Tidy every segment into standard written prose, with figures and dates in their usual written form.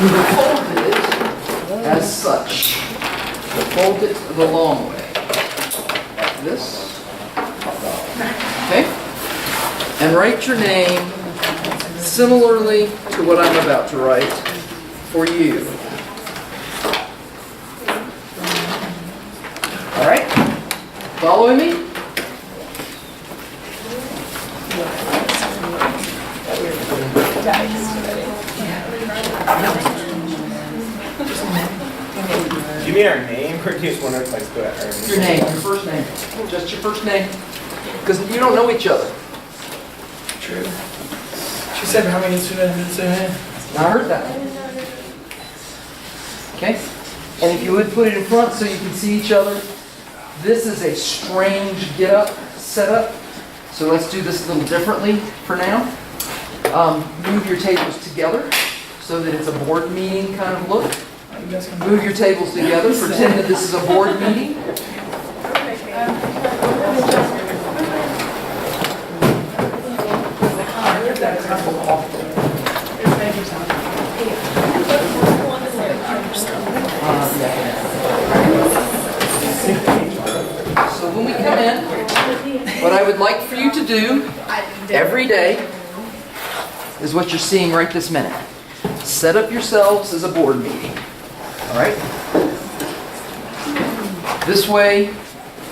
We will fold it as such. We'll fold it the long way, like this. Okay? And write your name similarly to what I'm about to write for you. All right? Following me? Give me our name, or do you just want to like go at our Your name, your first name. Just your first name. Because you don't know each other. True. She said how many students in it? I heard that. Okay? And if you would put it in front so you can see each other. This is a strange get-up setup. So let's do this a little differently for now. Move your tables together so that it's a board meeting kind of look. Move your tables together. Pretend that this is a board meeting. So when we come in, what I would like for you to do every day is what you're seeing right this minute. Set up yourselves as a board meeting. All right? This way,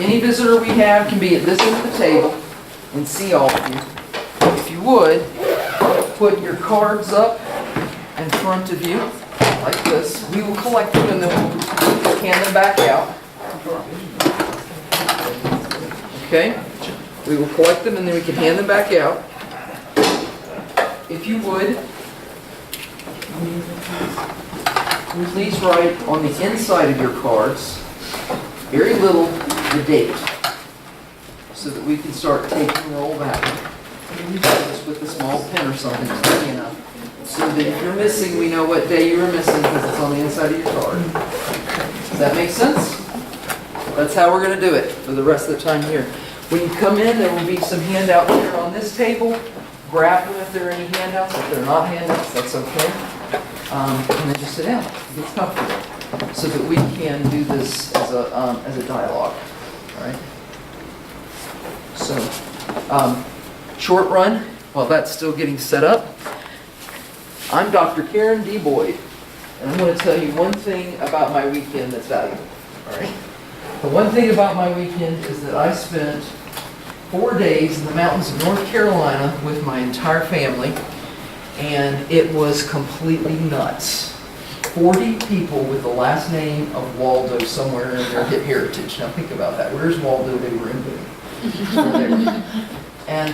any visitor we have can be at this end of the table and see all of you. If you would, put your cards up in front of you like this. We will collect them and then we'll hand them back out. Okay? We will collect them and then we can hand them back out. If you would, please write on the inside of your cards, very little, the date, so that we can start taking roll back. Just with a small pen or something, tiny enough, so that if you're missing, we know what day you were missing because it's on the inside of your card. Does that make sense? That's how we're going to do it for the rest of the time here. When you come in, there will be some handouts here on this table. Grab them if there are any handouts. If they're not handouts, that's okay. And then just sit down. Get comfortable, so that we can do this as a dialogue. All right. So, short run. While that's still getting set up, I'm Dr. Karen D. Boyd, and I'm going to tell you one thing about my weekend that's valuable. All right. The one thing about my weekend is that I spent 4 days in the mountains of North Carolina with my entire family, and it was completely nuts. 40 people with the last name of Waldo somewhere in their heritage. Now think about that. Where's Waldo? They were in Boone.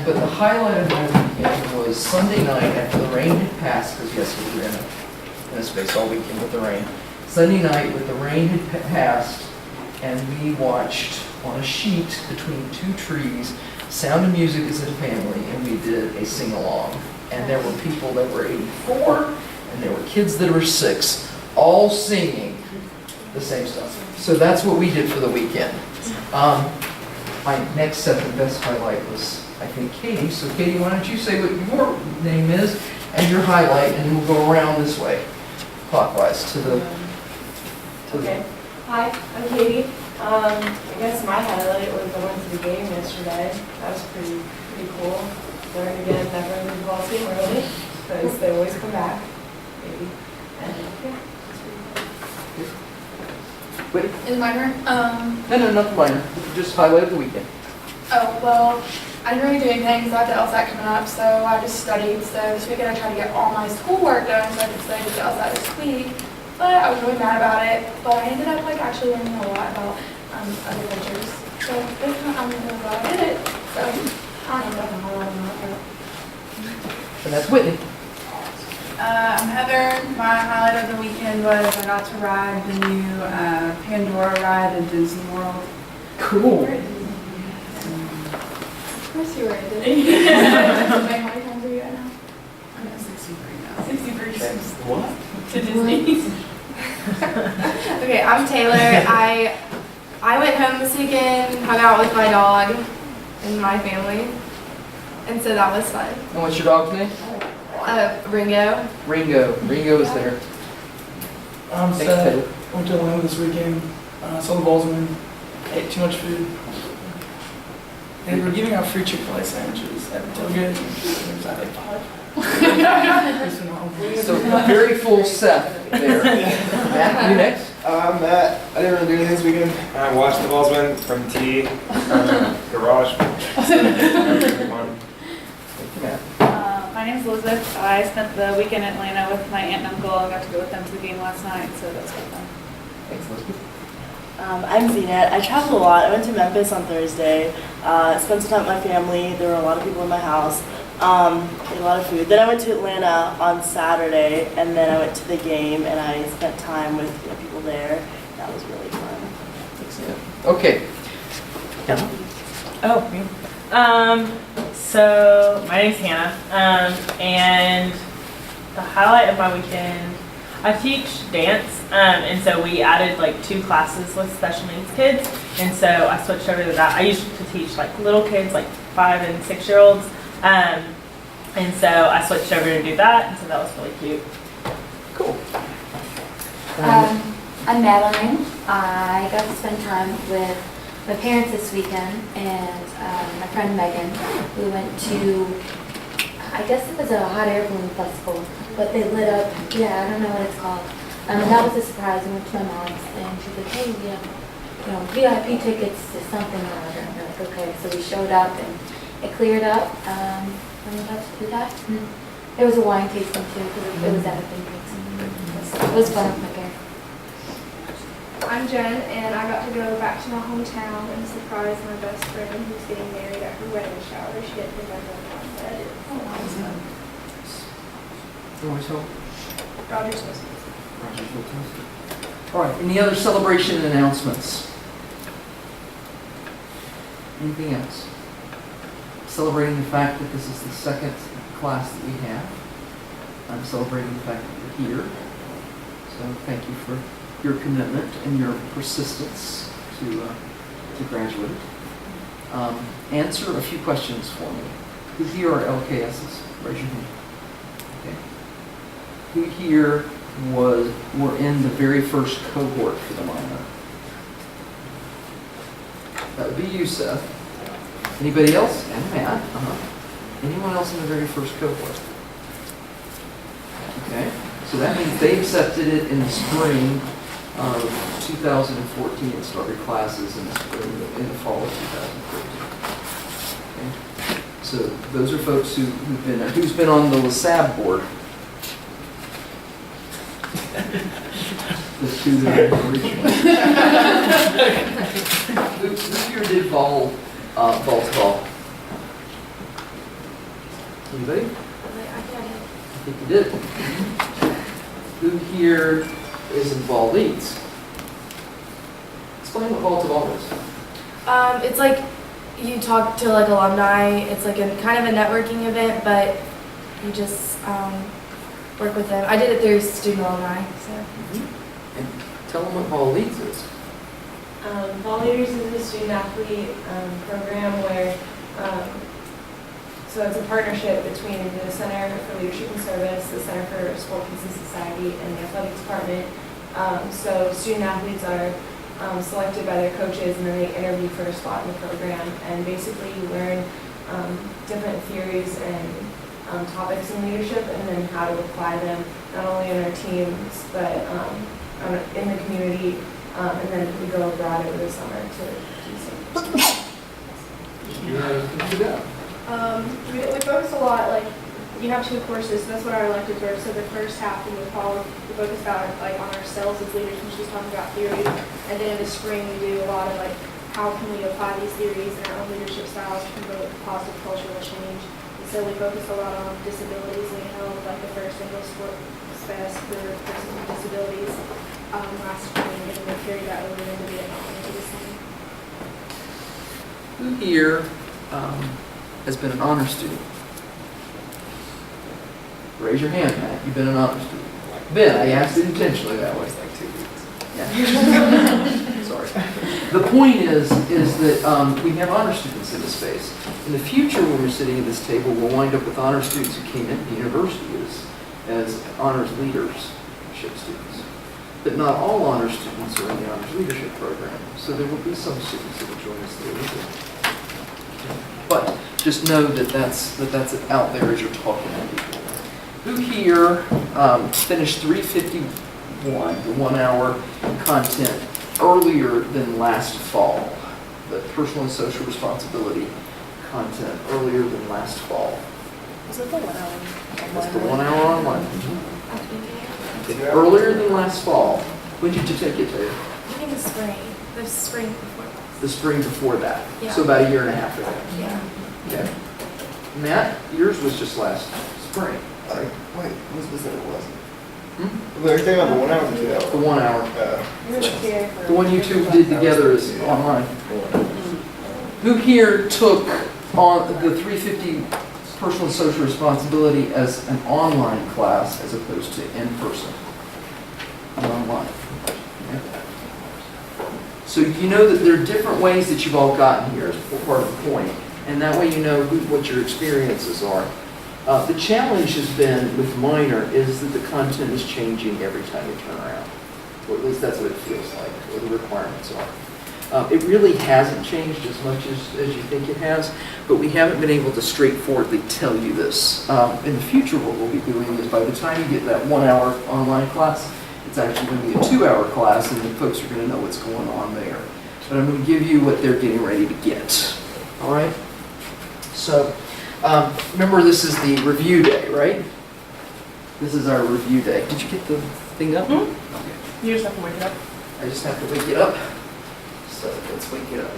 But the highlight of my weekend was Sunday night after the rain had passed, because yes, we were in a space all weekend with the rain. Sunday night with the rain had passed, and we watched on a sheet between two trees Sound of Music as a family, and we did a sing-along. And there were people that were 84, and there were kids that were 6, all singing the same stuff. So that's what we did for the weekend. My next second best highlight was, I think, Katie. So Katie, why don't you say what your name is and your highlight, and we'll go around this way, clockwise to the... Okay. Hi, I'm Katie. I guess my highlight was I went to the game yesterday. That was pretty cool. Learned again never in the ball team early, because they always come back, maybe. And yeah, it's pretty cool. Wait, Is mine turn? no, not minor. Just highlight of the weekend. Oh, well, I didn't really do anything because I had the LSAT coming up, so I just studied. So this weekend I tried to get all my schoolwork done so I could study for the LSAT this week. But I was really mad about it. But I ended up actually learning a lot about other cultures. So I'm really glad I did it. So I don't know if I'm allowed or not. And that's Whitney. I'm Heather. My highlight of the weekend was I got to ride the new Pandora ride at Disney World. Cool. Of course you were. How many times are you at now? I'm at 63 now. 63 trips What? to Disney. Okay, I'm Taylor. I went home this weekend, hung out with my dog and my family, and so that was fun. And what's your dog's name? Ringo. Ringo. Ringo is there. I'm Thanks, sad. Taylor. Went to Atlanta this weekend. Saw the balls win. Ate too much food. And we're giving out free Chick-fil-A sandwiches at the tailgate. There's like 5. So very full set there. Matt, you next? Matt, I didn't really do anything this weekend. I watched the balls win from T, garage. Fun. Thank you, Matt. My name's Elizabeth. I spent the weekend in Atlanta with my aunt and uncle and got to go with them to the game last night, so that was quite fun. Thanks, Elizabeth. I'm Zenat. I traveled a lot. I went to Memphis on Thursday, spent some time with my family. There were a lot of people in my house. Ate a lot of food. Then I went to Atlanta on Saturday, and then I went to the game, and I spent time with people there. That was really fun. Thanks, Matt. Okay. Hannah? Oh, me. So my name's Hannah, and the highlight of my weekend, I teach dance, and so we added like 2 classes with special needs kids, and so I switched over to that. I used to teach like little kids, like 5 and 6-year-olds, and so I switched over to do that, and so that was really cute. Cool. I'm Madeline. I got to spend time with my parents this weekend and my friend Megan. We went to, I guess it was a hot air balloon festival, but they lit up, yeah, I don't know what it's called. And that was a surprise. I went to my mom's and she was like, hey, we have, VIP tickets to something or other. And I was like, okay, so we showed up and it cleared up. And we got to do that. And there was a wine tasting too, because it was at a big It was fun with my parents. I'm Jen, and I got to go back to my hometown and surprise my best friend who's getting married at her wedding shower. She didn't remember on that. Always hope. Roger's supposed to. All right, any other celebration announcements? Anything else? Celebrating the fact that this is the second class that we have. I'm celebrating the fact that you're here. So thank you for your commitment and your persistence to graduate. Answer a few questions for me. Who here are LKSs? Raise your hand. Okay. Who here were in the very first cohort for the minor? That would be you, Seth. Anybody else? And Matt. Anyone else in the very first cohort? Okay. So that means they accepted it in the spring of 2014 and started classes in the fall of 2014. Okay. So those are folks who's been on the LaSalle board. The 2 that are originally. Who here did ball to ball? Anybody? I think you did. Who here is in ball leads? Explain what ball to ball is. It's like you talk to like alumni. It's like a kind of a networking event, but you just work with them. I did it through student alumni. So. And tell them what ball leads is. Ball Leaders is a student athlete program where, so it's a partnership between the Center for Leadership and Service, the Center for Sport, Peace, and Society, and the Athletic Department. So student athletes are selected by their coaches, and then they interview for a spot in the program, and basically you learn different theories and topics in leadership, and then how to apply them not only in our teams but in the community, and then we go abroad over the summer to do some. We focus a lot, like, you have 2 courses, so that's what our electives are. So the first half in the fall, we focus on ourselves as leaders, when she's talking about theory. And then in the spring, we do a lot of how can we apply these theories in our own leadership styles to promote positive cultural change. And so we focus a lot on disabilities, and we held the first annual sports fest for persons with disabilities last spring, and then we carried that over into Vietnam into the summer. Who here has been an honor student? Raise your hand, Matt. You've been an honor student. Ben, I asked it intentionally that way. Like 2 weeks. Yeah. Sorry. The point is that we have honor students in this space. In the future, when we're sitting at this table, we'll wind up with honor students who came into the university as honors leadership students. but not all honors students are in the honors leadership program. So there will be some students that will join us there either. But just know that that's out there as you're talking to people. Who here finished 351, the 1 hour content, earlier than last fall? The personal and social responsibility content earlier than last fall. Was it the 1 hour? That's the 1 hour online. Earlier than last fall. When did you take it to? I think the spring before that. The spring before that. Yeah. So about a year and a half ago. Yeah. Okay. Matt, yours was just last spring, right? Wait, what was it? It wasn't. Hmm? Are you talking about the 1 hour or 2 hour? The 1 hour. You're the TA for. The one you two did together is online. Who here took on the 350 personal and social responsibility as an online class as opposed to in person? Online. Okay. So you know that there are different ways that you've all gotten here as part of the point, and that way you know what your experiences are. The challenge has been with minor is that the content is changing every time you turn around. Or at least that's what it feels like, or the requirements are. It really hasn't changed as much as you think it has, but we haven't been able to straightforwardly tell you this. In the future, what we'll be doing is by the time you get that 1 hour online class, it's actually going to be a 2 hour class, and the folks are going to know what's going on there. But I'm going to give you what they're getting ready to get. All right? So, remember this is the review day, right? This is our review day. Did you get the thing up? You just have to wake it up. I just have to wake it up. So let's wake it up.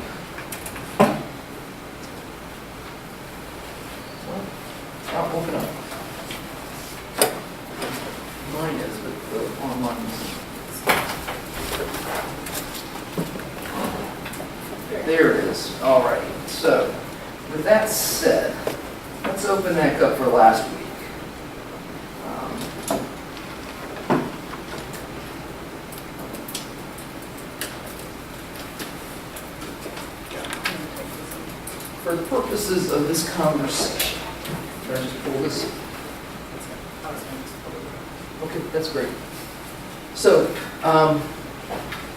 Well, it's not woken up. Mine is, but the online is. There it is. All right. So with that said, let's open that up for last week. For the purposes of this conversation, can I just pull this? Okay, that's great. So,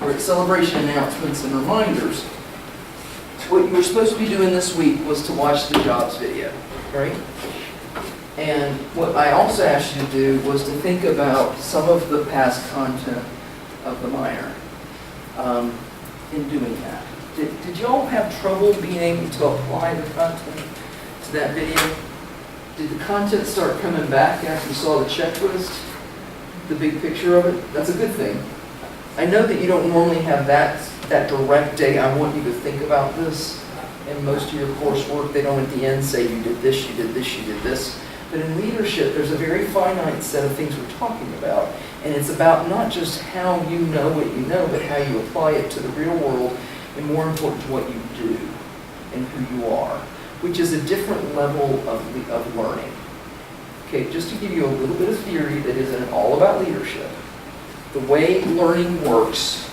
we're at celebration announcements and reminders. What you were supposed to be doing this week was to watch the jobs video, right? And what I also asked you to do was to think about some of the past content of the minor in doing that. Did y'all have trouble being able to apply the content to that video? Did the content start coming back after you saw the checklist? The big picture of it? That's a good thing. I know that you don't normally have that direct day, I want you to think about this. In most of your coursework, they don't at the end say you did this, you did this, you did this. But in leadership, there's a very finite set of things we're talking about. And it's about not just how you know what you know, but how you apply it to the real world, and more important, to what you do and who you are, which is a different level of learning. Okay, just to give you a little bit of theory that isn't all about leadership. The way learning works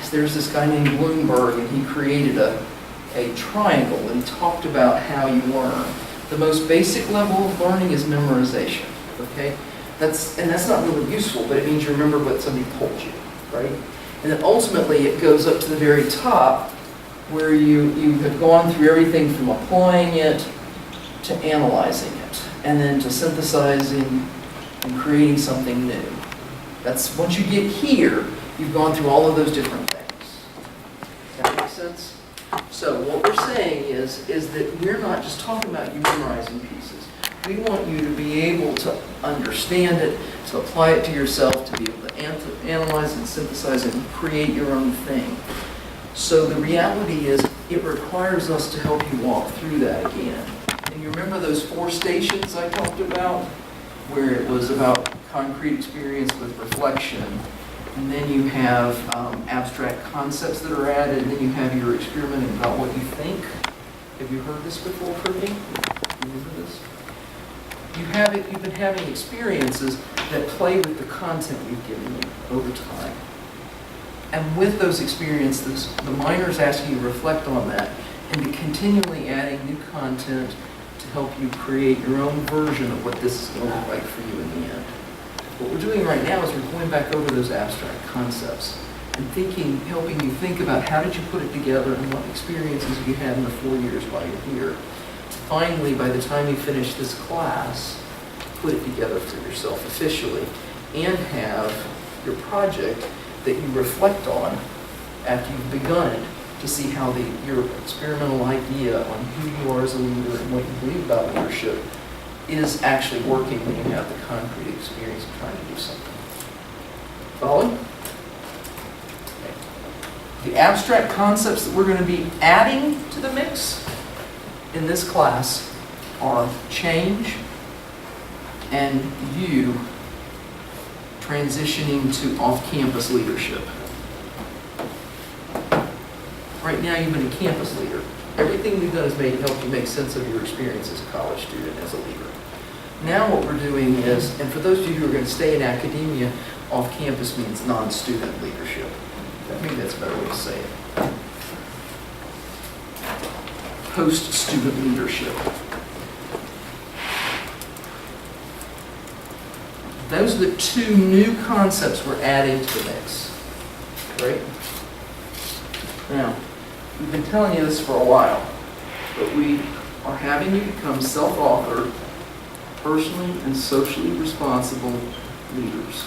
is there's this guy named Bloomberg, and he created a triangle, and he talked about how you learn. The most basic level of learning is memorization, okay? That's not really useful, but it means you remember what somebody told you, right? And then ultimately it goes up to the very top where you have gone through everything from applying it to analyzing it and then to synthesizing and creating something new. That's once you get here, you've gone through all of those different things. Does that make sense? So what we're saying is that we're not just talking about you memorizing pieces. We want you to be able to understand it, to apply it to yourself, to be able to analyze and synthesize it and create your own thing. So the reality is it requires us to help you walk through that again. And you remember those 4 stations I talked about, where it was about concrete experience with reflection, and then you have abstract concepts that are added, and then you have your experimenting about what you think. Have you heard this before from me? Remember this? You've been having experiences that play with the content we've given you over time. And with those experiences, the minor is asking you to reflect on that and to continually adding new content to help you create your own version of what this is going to look like for you in the end. What we're doing right now is we're going back over those abstract concepts and thinking, helping you think about how did you put it together and what experiences you had in the 4 years while you're here. Finally, by the time you finish this class, put it together for yourself officially and have your project that you reflect on after you've begun it to see how your experimental idea on who you are as a leader and what you believe about leadership is actually working when you have the concrete experience of trying to do something. Following? Okay. The abstract concepts that we're going to be adding to the mix in this class are change and you transitioning to off-campus leadership. Right now you've been a campus leader. Everything we've done is made to help you make sense of your experience as a college student, as a leader. Now what we're doing is, and for those of you who are going to stay in academia, off-campus means non-student leadership. I think that's a better way to say it. Post-student leadership. Those are the two new concepts we're adding to the mix. Right? Now, we've been telling you this for a while, but we are having you become self-authored, personally and socially responsible leaders.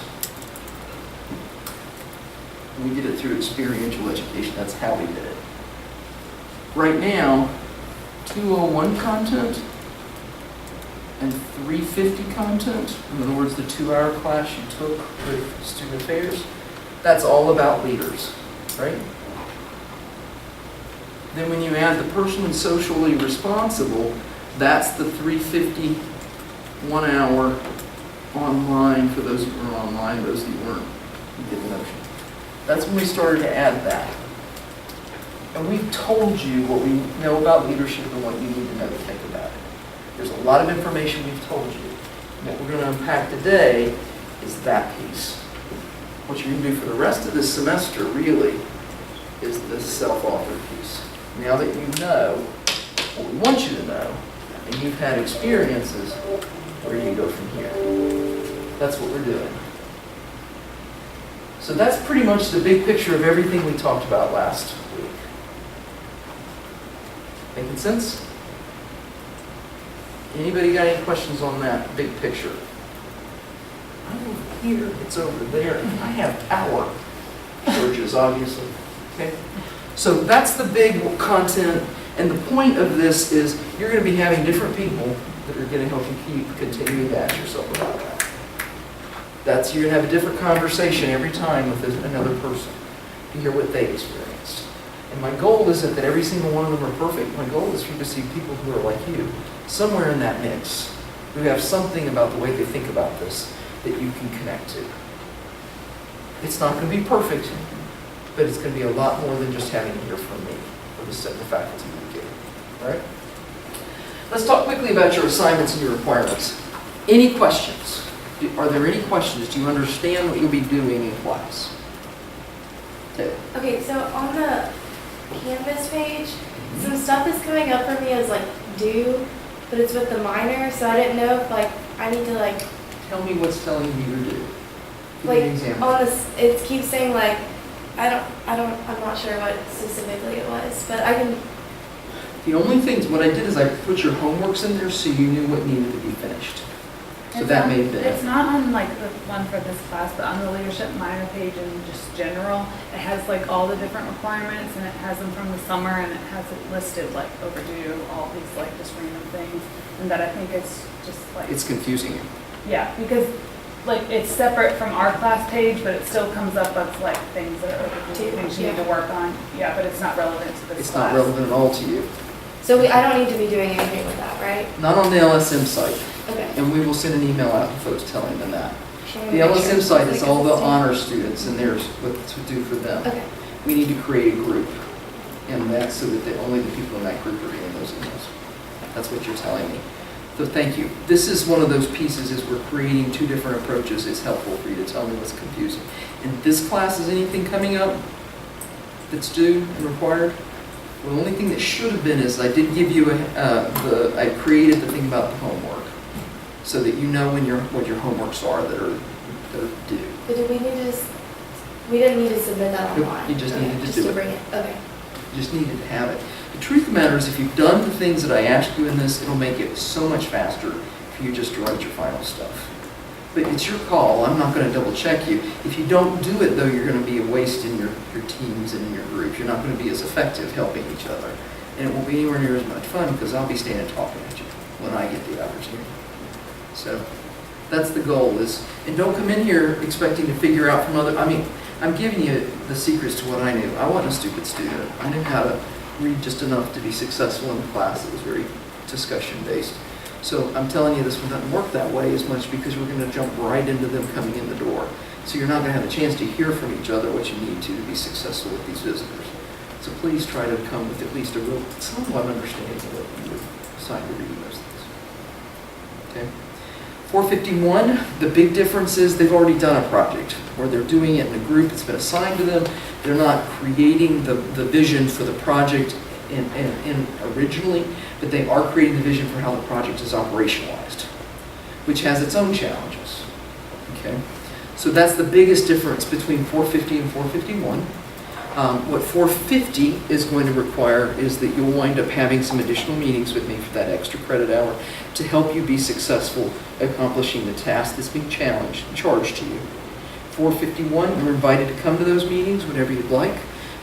We did it through experiential education. That's how we did it. Right now, 201 content and 350 content, in other words, the 2-hour class you took with student affairs, that's all about leaders, right? Then when you add the personally and socially responsible, that's the 350 1-hour online for those who were online, those who weren't. You get the notion. That's when we started to add that. And we've told you what we know about leadership and what you need to know to think about it. There's a lot of information we've told you. What we're going to unpack today is that piece. What you're going to do for the rest of this semester, really, is the self-authored piece. Now that you know what we want you to know, and you've had experiences, where do you go from here? That's what we're doing. So that's pretty much the big picture of everything we talked about last week. Making sense? Anybody got any questions on that big picture? I'm over here, it's over there, and I have power surges, obviously. Okay? So that's the big content, and the point of this is you're going to be having different people that are going to help you continuing to ask yourself about that. You're going to have a different conversation every time with another person to hear what they experienced. And my goal isn't that every single one of them are perfect. My goal is for you to see people who are like you, somewhere in that mix, who have something about the way they think about this that you can connect to. It's not going to be perfect, but it's going to be a lot more than just having to hear from me or the faculty you get. All right? Let's talk quickly about your assignments and your requirements. Any questions? Are there any questions? Do you understand what you'll be doing in class? Taylor. Okay, so on the Canvas page, some stuff is coming up for me as like due, but it's with the minor, so I didn't know if like I need to like. Tell me what's telling you to do. Give Like me an example. on this, it keeps saying like, I'm not sure what specifically it was, but I can. The only things, what I did is I put your homeworks in there so you knew what needed to be finished. So that may have been. It's not on like the one for this class, but on the leadership minor page in just general, it has like all the different requirements and it has them from the summer and it has it listed like overdue, all these like just random things. And that I think it's just like. It's confusing you. Yeah, because like it's separate from our class page, but it still comes up as like things that are overdue, things you need to work on. Yeah, but it's not relevant to this It's class. not relevant at all to you. So I don't need to be doing anything with that, right? Not on the LSM site. Okay. And we will send an email out to folks telling them that. Sure, The make LSM sure. site is Make all it the consistent. honor students and there's what to do for them. Okay. We need to create a group. And that's so that only the people in that group are getting those emails. That's what you're telling me. So thank you. This is one of those pieces is we're creating two different approaches. It's helpful for you to tell me what's confusing. In this class, is anything coming up that's due and required? Well, the only thing that should have been is I did give you I created the thing about the homework so that you know what your homeworks are that are they're due. But do we need to, we didn't need to submit that Nope, online? you just Okay, needed to just do to it. bring it, okay. You just needed to have it. The truth of the matter is, if you've done the things that I asked you in this, it'll make it so much faster for you just to write your final stuff. But it's your call. I'm not going to double check you. If you don't do it, though, you're going to be a waste in your teams and in your groups. You're not going to be as effective helping each other. And it won't be anywhere near as much fun because I'll be standing talking at you when I get the opportunity. So that's the goal is, and don't come in here expecting to figure out from other, I mean, I'm giving you the secrets to what I knew. I wasn't a stupid student. I knew how to read just enough to be successful in class. It was very discussion-based. So I'm telling you this doesn't work that way as much because we're going to jump right into them coming in the door. So you're not going to have a chance to hear from each other what you need to be successful with these visitors. So please try to come with at least a real, somewhat understanding of what you were assigned to reading those things. Okay. 451, the big difference is they've already done a project where they're doing it in a group. It's been assigned to them. They're not creating the vision for the project in originally, but they are creating the vision for how the project is operationalized, which has its own challenges. Okay, so that's the biggest difference between 450 and 451. What 450 is going to require is that you'll wind up having some additional meetings with me for that extra credit hour to help you be successful accomplishing the task that's being charged to you. 451, you're invited to come to those meetings whenever you'd like.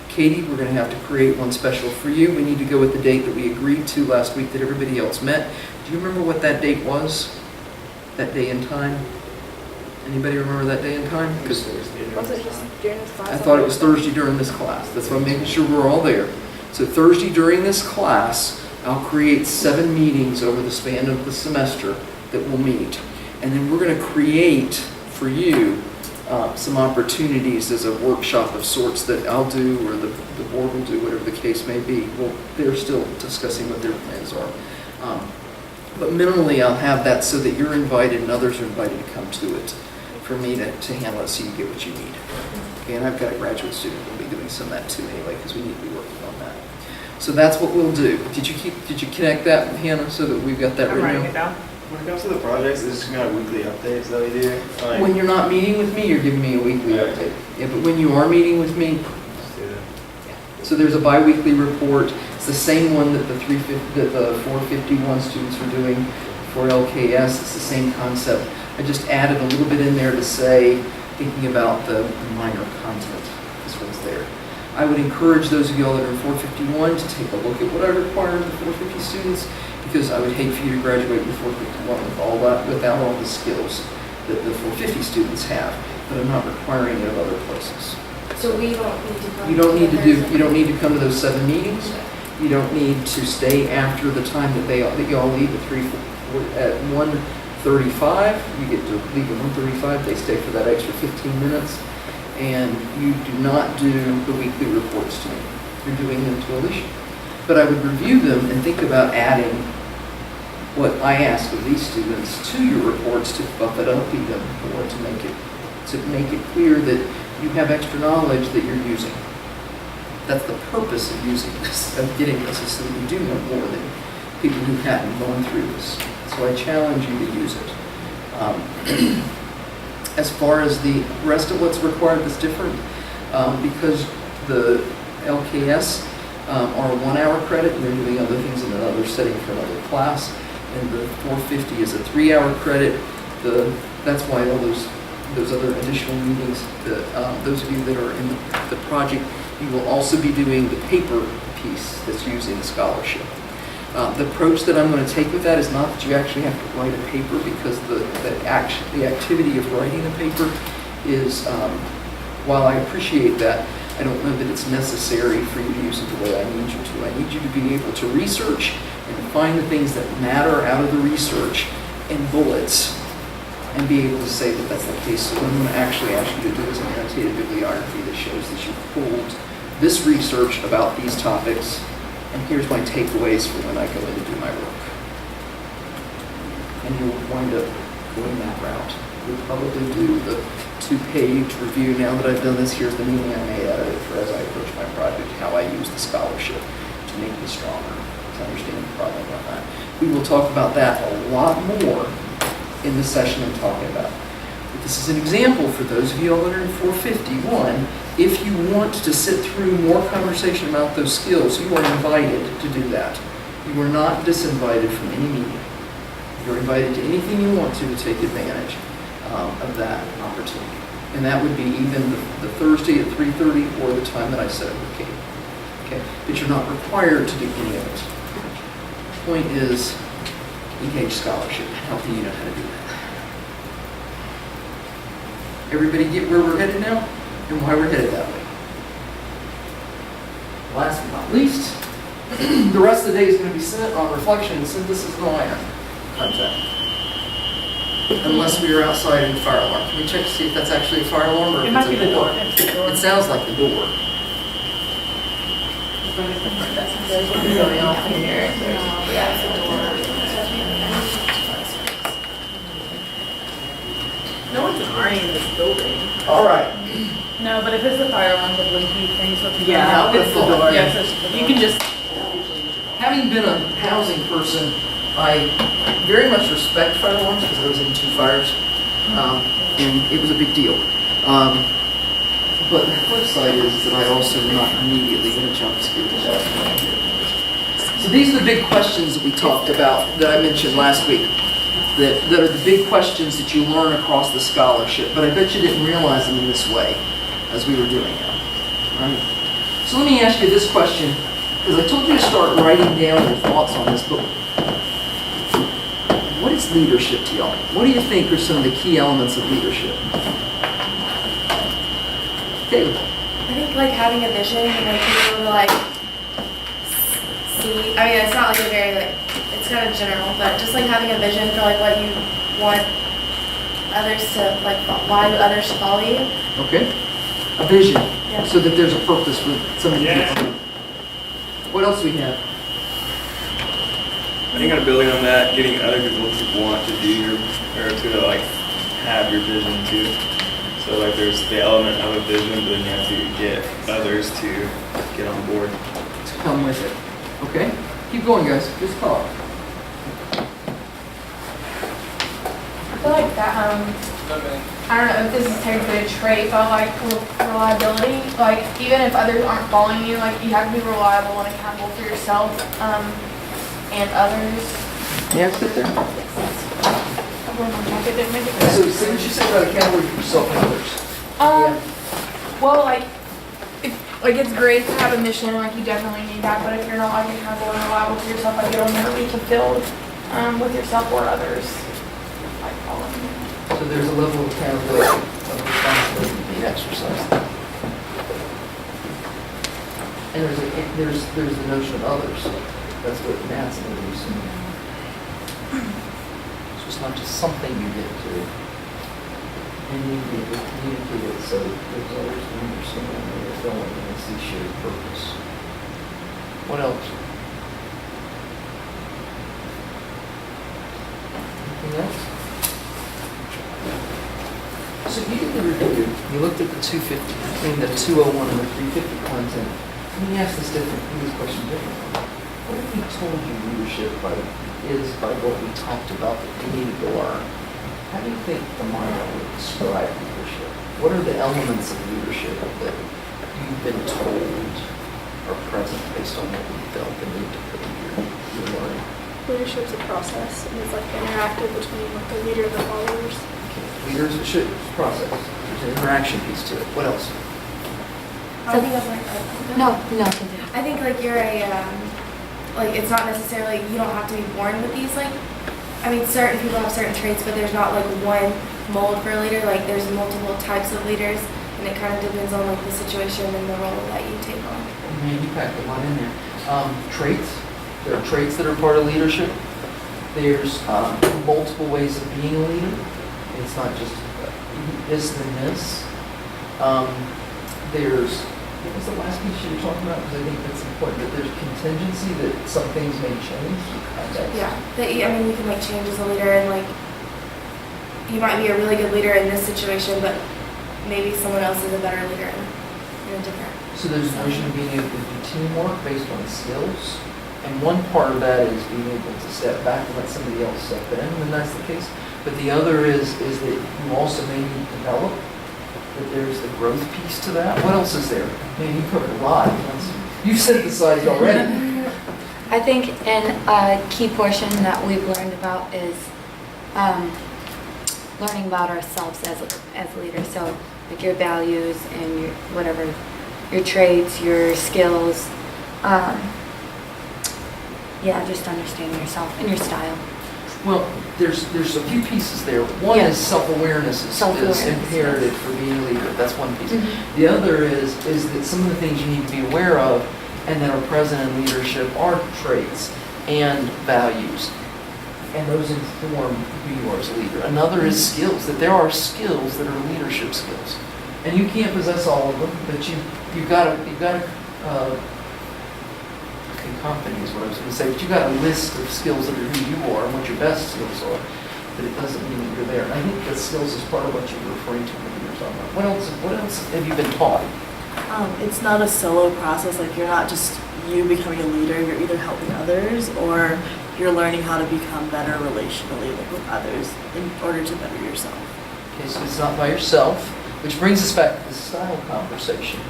Katie, we're going to have to create one special for you. We need to go with the date that we agreed to last week that everybody else met. Do you remember what that date was? That day and time? Anybody remember that day and time? Was it just during this class? I thought it was Thursday during this class. That's why I'm making sure we're all there. So Thursday during this class, I'll create 7 meetings over the span of the semester that we'll meet. And then we're going to create for you some opportunities as a workshop of sorts that I'll do or the board will do, whatever the case may be. Well, they're still discussing what their plans are. But minimally, I'll have that so that you're invited and others are invited to come to it for me to handle it so you get what you need. Okay, and I've got a graduate student who'll be doing some of that too anyway because we need to be working on that. So that's what we'll do. Did you connect that, Hannah, so that we've got that I'm written writing it down? down. When it comes to the projects, it's just kind of weekly updates that we do. Like, When you're not meeting with me, you're giving me a weekly Okay. update. Yeah, but when you are meeting with me, just do that. so there's a bi-weekly report. It's the same one that the 451 students are doing for LKS. It's the same concept. I just added a little bit in there to say, thinking about the minor content. This one's there. I would encourage those of y'all that are in 451 to take a look at what I require of the 450 students, because I would hate for you to graduate in 451 with all that, without all the skills that the 450 students have. But I'm not requiring it of other places. So we don't need to come. You don't need to do. Thursday? You don't need to come to those 7 meetings. You don't need to stay after the time that y'all leave at 1:35. You get to leave at 1:35. They stay for that extra 15 minutes. And you do not do the weekly reports to me. You're doing them to Alicia. But I would review them and think about adding what I ask of these students to your reports to buff it up even, or to make it clear that you have extra knowledge that you're using. That's the purpose of using this, of getting this, is so that you do know more than people who haven't gone through this. So I challenge you to use it. As far as the rest of what's required that's different, because the LKS are a 1-hour credit, and they're doing other things in another setting for another class, and the 450 is a 3-hour credit. That's why all those other additional meetings, those of you that are in the project, you will also be doing the paper piece that's using the scholarship. The approach that I'm going to take with that is not that you actually have to write a paper, because the activity of writing a paper is, while I appreciate that, I don't know that it's necessary for you to use it the way I need you to. I need you to be able to research and find the things that matter out of the research in bullets and be able to say that that's the case. So what I'm going to actually ask you to do is annotate a bibliography that shows that you've pulled this research about these topics, and here's my takeaways for when I go in to do my work. And you'll wind up going that route. We'll probably do the 2-page review. Now that I've done this, here's the meaning I made out of it for as I approach my project, how I use the scholarship to make me stronger, to understand the problem on that. We will talk about that a lot more in the session I'm talking about. The This is an example for those of you all that are in 451. If you want to sit through more conversation about those skills, you are invited to do that. You are not disinvited from any meeting. You're invited to anything you want to take advantage of that opportunity. And that would be even the Thursday at 3:30 or the time that I set with Kate. Okay? But you're not required to do any of it. The point is, engage scholarship, helping you know how to do that. Everybody get where we're headed now and why we're headed that way. Last but not least, the rest of the day is going to be spent on reflection and synthesis of the liner content. Unless we are outside in the fire alarm. Can we check to see if that's actually a fire alarm or if It it's might a be the door? door. It's the door. It sounds like the door. Going off in here. No one's already in this building. All right. No, but if it's the fire alarm, the blinky things with the. Yeah, I would've it's the thought. door. Yes, it's the door. You can just, having been a housing person, I very much respect fire alarms because I was in 2 fires, and it was a big deal. But the flip side is that I also am not immediately going to jump scare to death. So these are the big questions that we talked about, that I mentioned last week, that are the big questions that you learn across the scholarship, but I bet you didn't realize them in this way as we were doing it. Right? So let me ask you this question, because I told you to start writing down your thoughts on this, but what is leadership to y'all? What do you think are some of the key elements of leadership? David. I think like having a vision and like being able to like see. I mean, it's not like a very like it's kind of general, but just like having a vision for like what you want others to like, why others should follow you. Okay. A vision, Yeah. so that there's a purpose for somebody to Yeah. do. What else do we have? I think I'm building on that, getting other people to want to do your, or to like have your vision too. So like there's the element of a vision, but then you have to get others to get on board. To come with it. Okay? Keep going, guys. Just talk. I feel like that, I don't know if this is technically a trait, but like reliability, like even if others aren't following you, like you have to be reliable and accountable for yourself, and others. Yeah, sit there. Like it didn't make it So, good. what you say about accountability for yourself and others? Well, like, it's great to have a mission, like you definitely need that, but if you're not like accountable and reliable to yourself, like it'll never be fulfilled, with yourself or others, like following you. So there's a level of accountability, of responsibility being exercised. And there's the notion of others. That's what Matt's introducing. So it's not just something you get to, and you need to communicate it so that there's others who understand where you're going and they see shared purpose. What else? Anything else? So you did the review, you looked at the 250, I mean the 201 and the 350 content. Let me ask this question differently. What if we told you leadership is by what we talked about that you needed to learn? How do you think the minor would describe leadership? What are the elements of leadership that you've been told are present based on what we felt the need to put in your learning? Leadership's a process, and it's like interactive between like the leader and the followers. Leaders should process. There's an interaction piece to it. What else? I think that's like, No. I think like you're a, like it's not necessarily, you don't have to be born with these like, I mean certain people have certain traits, but there's not like one mold for a leader, like there's multiple types of leaders, and it kind of depends on like the situation and the role that you take on. Man, you packed a lot in there. Traits. There are traits that are part of leadership. There's multiple ways of being a leader. It's not just this and this. There's, what was the last piece you were talking about? Because I think that's important, that there's contingency, that some things may change through context. Yeah, that I mean you can like change as a leader, and like you might be a really good leader in this situation, but maybe someone else is a better leader in a different. So there's a notion of being able to do teamwork based on skills. And one part of that is being able to step back and let somebody else step in when that's the case. But the other is that you also maybe develop, that there's the growth piece to that. What else is there? Man, you covered a lot. You've synthesized already. I think a key portion that we've learned about is learning about ourselves as leaders. So like your values and your whatever, your traits, your skills. Yeah, just understanding yourself and your style. Well, there's a few pieces there. One Yeah. is self-awareness is imperative for being a leader. That's one piece. Mm-hmm. The other is that some of the things you need to be aware of and that are present in leadership are traits and values. And those inform who you are as a leader. Another is skills, that there are skills that are leadership skills. And you can't possess all of them, but you've got to company is what I was going to say, but you got a list of skills that are who you are and what your best skills are, but it doesn't mean that you're there. And I think that skills is part of what you were referring to when you were talking about. What else have you been taught? It's not a solo process. Like you're not just you becoming a leader. You're either helping others or you're learning how to become better relationally with others in order to better yourself. Okay, so it's not by yourself, which brings us back to the style conversation.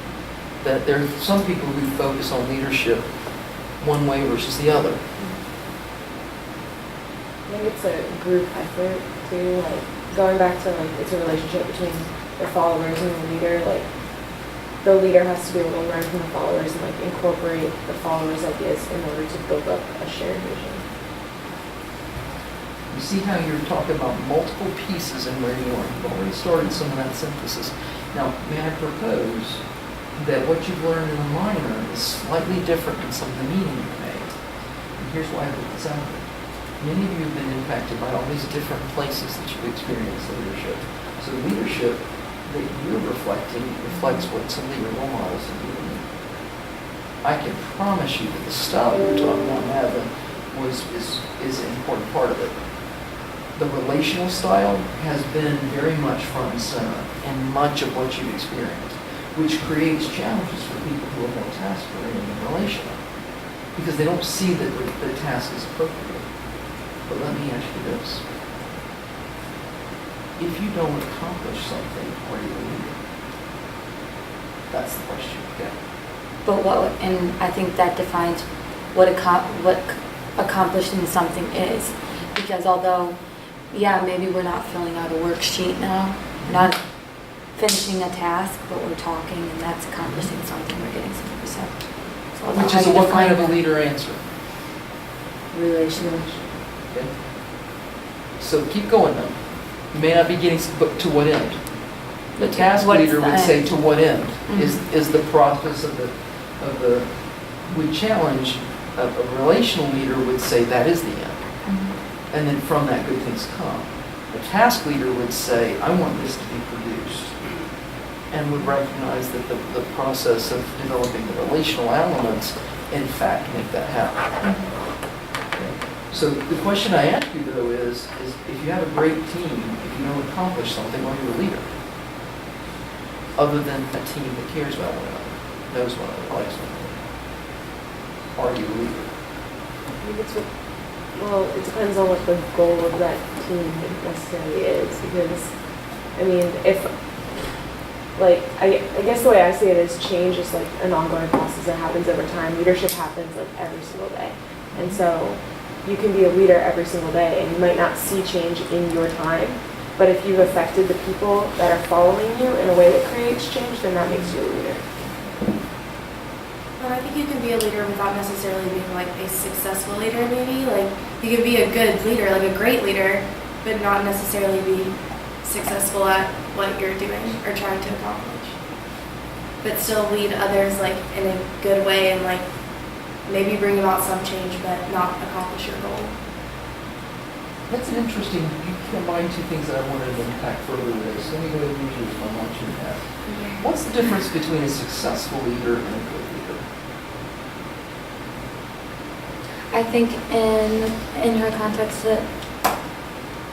That there are some people who focus on leadership one way versus the other. I think it's a group effort too, like going back to like it's a relationship between the followers and the leader. Like the leader has to be able to learn from the followers and like incorporate the followers' ideas in order to build up a shared vision. You see how you're talking about multiple pieces and where you are. You've already started some of that synthesis. Now, may I propose that what you've learned in the minor is slightly different than some of the meaning you've made. And here's why I put this out there. Many of you have been impacted by all these different places that you've experienced leadership. So the leadership that you're reflecting reflects what some of your role models have given you. I can promise you that the style you're talking about having is an important part of it. The relational style has been very much front and center in much of what you've experienced, which creates challenges for people who are more task-oriented and relational, because they don't see that the task is appropriate. But let me ask you this. If you don't accomplish something, are you a leader? That's the question. Okay. But and I think that defines what accomplishing something is. Because although, yeah, maybe we're not filling out a worksheet now, not finishing a task, but we're talking, and that's accomplishing something, we're getting some result. So Which is what kind of a leader answer? Relational. Okay. So keep going though. You may not be getting to what end. The task What's leader the would say end? to what end Mhm. is the process of the we challenge a relational leader would say that is the end. Mhm. And then from that good things come. A task leader would say, I want this to be produced. And would recognize that the process of developing the relational elements, in fact, make that happen. Okay. So the question I ask you though is if you have a great team, if you don't accomplish something, are you a leader? Other than a team that cares about one another, knows one another, likes one another. Are you a leader? I think it's well, it depends on what the goal of that team necessarily is, because, I mean, if, like, I guess the way I see it is change is like an ongoing process that happens over time. Leadership happens like every single day. And so you can be a leader every single day and you might not see change in your time, but if you've affected the people that are following you in a way that creates change, then that makes you a leader. But I think you can be a leader without necessarily being like a successful leader, maybe. Like you can be a good leader, like a great leader, but not necessarily be successful at what you're doing or trying to accomplish. But still lead others like in a good way and like maybe bring about some change but not accomplish your goal. That's an interesting, you combine two things that I wanted to unpack further with this. Let me go ahead and use my launching pad. What's the difference between a successful leader and a good leader? I think in her context that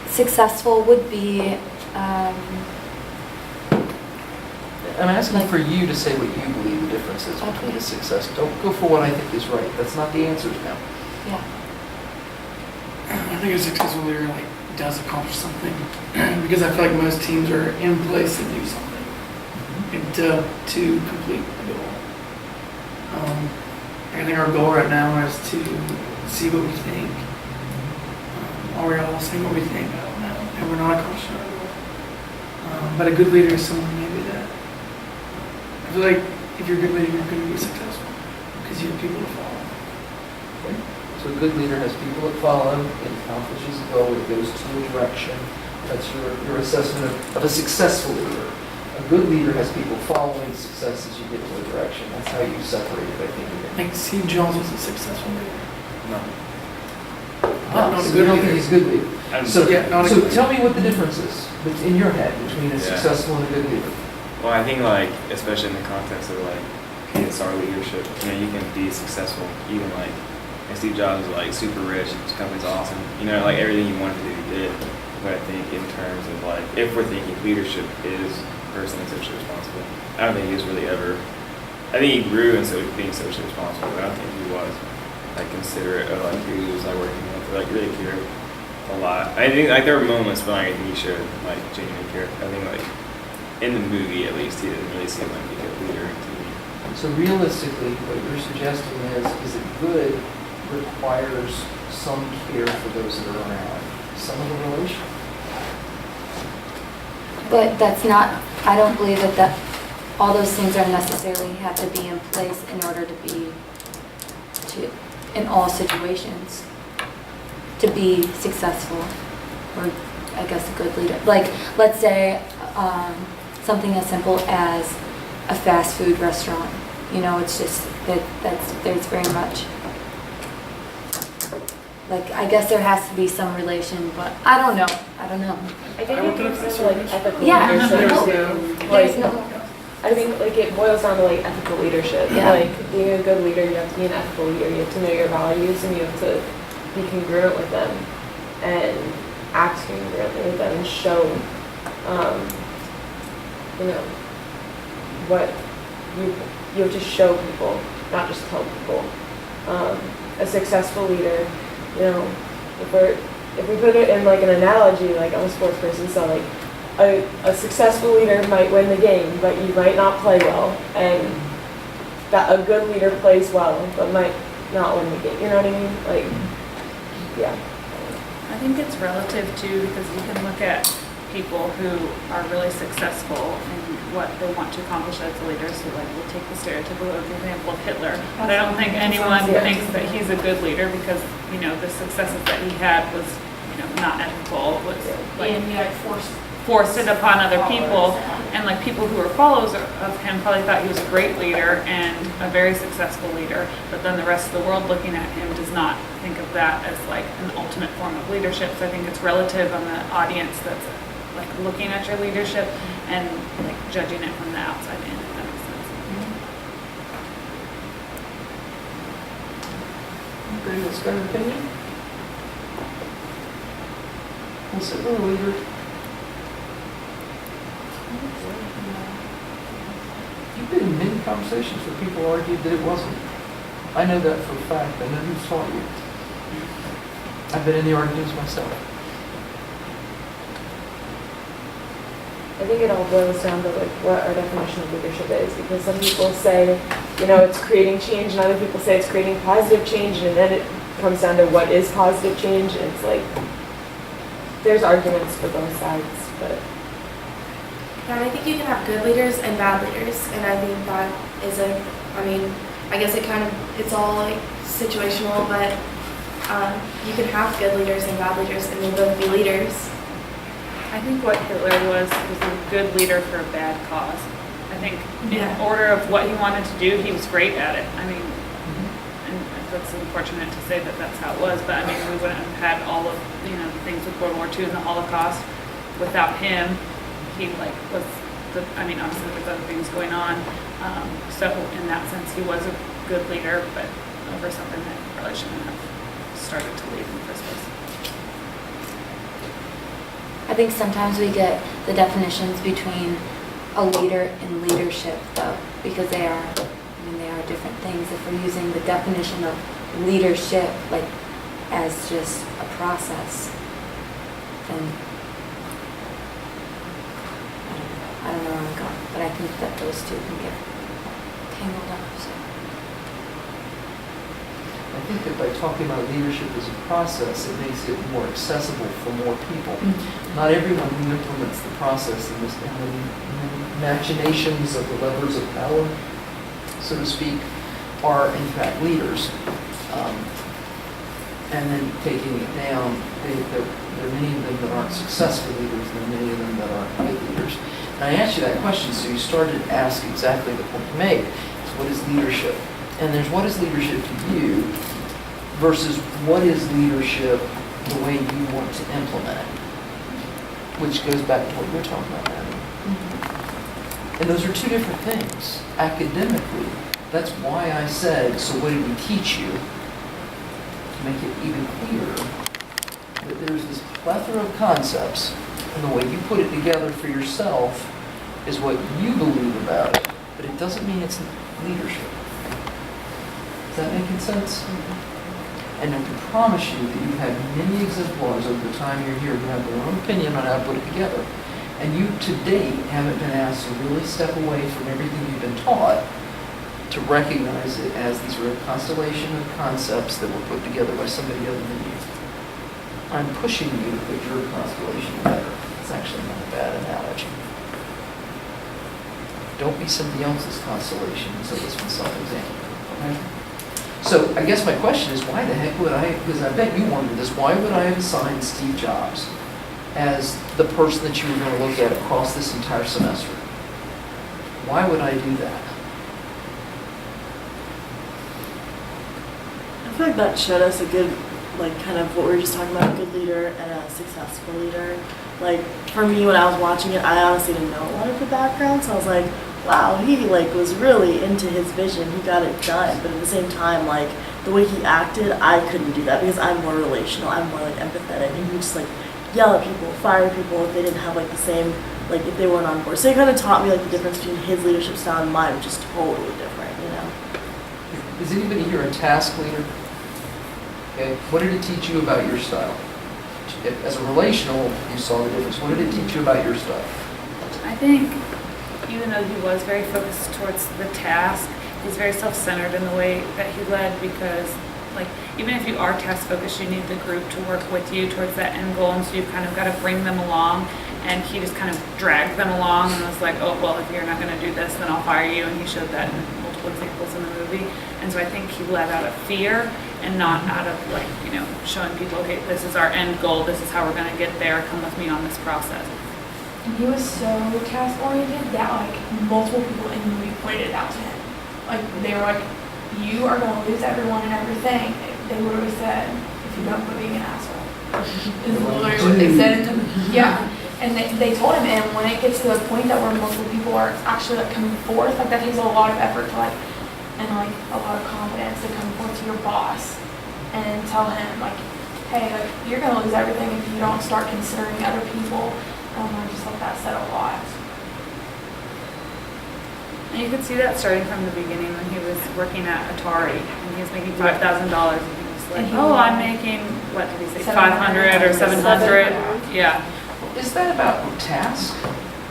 successful would be I'm asking for you to say what you believe the difference is between a success. Don't go for what I think is right. That's not the answers now. yeah. I think a successful leader like does accomplish something. Because I feel like most teams are in place to do something and to complete the goal. I think our goal right now is to see what we think. Are we all saying what we think? I don't know. And we're not accomplishing our goal. But a good leader is someone maybe that, I feel like if you're a good leader, you're going to be successful because you have people to follow. So a good leader has people that follow, it accomplishes a goal, it goes to a direction. That's your assessment of a successful leader. A good leader has people following success as you get to a direction. That's how you separate it, I think. I think Steve Jones was a successful leader. No. Not a So good you don't leader. think he's a good leader? I'm- So, Yeah, not a so good tell me what the difference is in your head between a Yeah. successful and a good leader. Well, I think like, especially in the context of like PSR leadership, you can be successful even like, and Steve Jobs was like super rich, his company's awesome, like everything he wanted to do, he did. But I think in terms of like, if we're thinking leadership is personally socially responsible, I don't think he was really ever, I think he grew in being socially responsible, but I don't think he was like considerate of like who he was like working with, or like really cared a lot. I think like there were moments when like, I think he showed like genuine care. I think like in the movie at least he didn't really seem like a good leader to me. So realistically, what you're suggesting is that good requires some care for those that are around, some of the relation. But that's not, I don't believe that all those things are necessarily have to be in place in order in all situations, to be successful, or I guess a good leader. Like, let's say something as simple as a fast food restaurant. It's just there's very much, like, I guess there has to be some relation, but I don't know. I think I worked it in a comes fast down to food like ethical Yeah. leadership. There's no, I think like it boils down to like ethical leadership. Yeah. Like being a good leader, you have to be an ethical leader. You have to know your values and you have to be congruent with them and act congruently with them and show, what you have to show people, not just tell people. A successful leader, if we put it in like an analogy, like I'm a sports person, so like a successful leader might win the game, but you might not play well, and that a good leader plays well, but might not win the game. You know what I mean? Like, yeah. I think it's relative too, because you can look at people who are really successful in what they want to accomplish as leaders. So like, we'll take the stereotypical example of Hitler. But I don't think anyone thinks that he's a good leader because, the successes that he had was, not ethical, was like, And he forced it upon other people, and like people who were followers of him probably thought he was a great leader and a very successful leader, but then the rest of the world looking at him does not think of that as like an ultimate form of leadership. So I think it's relative on the audience that's like looking at your leadership and like judging it from the outside in, if that makes sense. Anybody else got an opinion? Consider a leader. You've been in many conversations where people argued that it wasn't. I know that for a fact. I know who's taught you. I've been in the arguments myself. I think it all boils down to like what our definition of leadership is, because some people say, it's creating change, and other people say it's creating positive change, and then it comes down to what is positive change, and it's like there's arguments for both sides, but Yeah, and I think you can have good leaders and bad leaders, and I think that is I guess it's all like situational, but you can have good leaders and bad leaders, and they both be leaders. I think what Hitler was a good leader for a bad cause. I think in order of what he wanted to do, he was great at it. I mean, and that's unfortunate to say that that's how it was, but I mean, we wouldn't have had all of, the things with World War II and the Holocaust without him. He obviously there was other things going on. So in that sense, he was a good leader, but over something that probably shouldn't have started to lead in the first place. I think sometimes we get the definitions between a leader and leadership, though, because they are different things. If we're using the definition of leadership, like, as just a process, And I don't know where I'm going, but I think that those two can get tangled up, so. I think that by talking about leadership as a process, it makes it more accessible for more people. Not everyone who implements the process and the machinations of the levers of power, so to speak, are in fact leaders. And then taking it down, there are many of them that aren't successful leaders, and there are many of them that aren't good leaders. And I asked you that question, so you started to ask exactly the point you made. It's what is leadership? And there's what is leadership to you versus what is leadership the way you want to implement it, which goes back to what you're talking about, Abby. And those are two different things. Academically, that's why I said, so what did we teach you? To make it even clearer that there's this plethora of concepts, and the way you put it together for yourself is what you believe about it, but it doesn't mean it's leadership. Is that making sense? And I can promise you that you've had many exemplars over the time you're here who have their own opinion on how to put it together. And you, to date, haven't been asked to really step away from everything you've been taught to recognize it as these real constellation of concepts that were put together by somebody other than you. I'm pushing you to put your constellation together. It's actually not a bad analogy. Don't be somebody else's constellation, so this one's self-example. Okay? So I guess my question is, why the heck would I, because I bet you wondered this, why would I have assigned Steve Jobs as the person that you were going to look at across this entire semester? Why would I do that? I feel like that showed us a good, like, kind of what we were just talking about, a good leader and a successful leader. Like, for me, when I was watching it, I honestly didn't know a lot of the background, so I was like, wow, he, like, was really into his vision. He got it done, but at the same time, like, the way he acted, I couldn't do that because I'm more relational, I'm more, like, empathetic, and he would just, like, yell at people, fire people if they didn't have, like, the same, like, if they weren't on board. So he kind of taught me, like, the difference between his leadership style and mine, which is totally different, you know? Is anybody here a task leader? Okay. What did it teach you about your style? As a relational, you saw the difference. What did it teach you about your style? I think even though he was very focused towards the task, he's very self-centered in the way that he led because, like, even if you are task-focused, you need the group to work with you towards that end goal, and so you've kind of got to bring them along, and he just kind of dragged them along and was like, oh, well, if you're not going to do this, then I'll fire you, and he showed that in multiple examples in the movie, and so I think he led out of fear and not out of, like, you know, showing people, okay, this is our end goal, this is how we're going to get there, come with me on this process. And he was so task oriented that like multiple people in the movie pointed it out to him. Like they were like, you are going to lose everyone and everything. They literally said, if you don't quit being an asshole. Is literally what they said in the, yeah. And they told him, and when it gets to the point that where multiple people are actually like coming forth, like that takes a lot of effort to like, and like a lot of confidence to come forth to your boss and tell him like, hey, like you're going to lose everything if you don't start considering other people. I just thought that said a lot. And you could see that starting from the beginning when he was working at Atari and he was making $5,000 and he was like, oh, I'm making, what did he say, 500 or 700? Yeah. Is that about task,